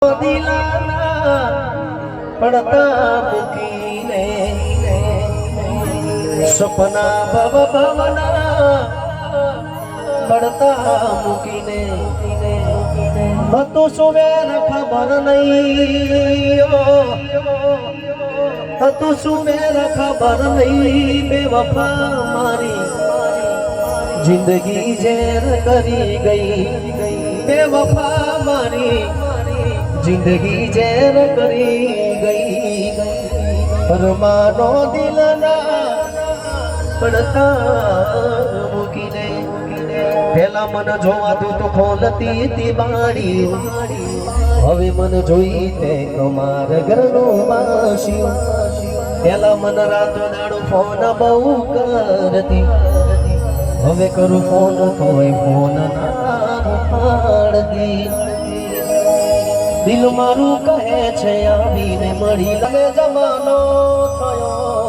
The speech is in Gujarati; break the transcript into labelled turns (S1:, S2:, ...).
S1: દિલાના પડતા મૂકીને સપના ભવ ભવના પડતા મૂકીને હતું સુવેર ખબર નહીં હતું સુવેર ખબર નહીં બેવફા મારી જિંદગી ઝેર કરી ગઈ બેવફા મારી જિંદગી ઝેર કરી ગઈ પરમાનો દિલના પડતા મૂકીને પેલા મન જોવાતું તો ખોલતી હતી બાળી હવે મન જોઈ તે કમાર ઘરનું માસ્યું પેલા મન રાતો દાડો ફોન બહુ કરતી હવે કરું ફોન તોય ફોન ના પાડતી દિલ મારું કહે છે આવીને મળી લાગે જમાનો થયો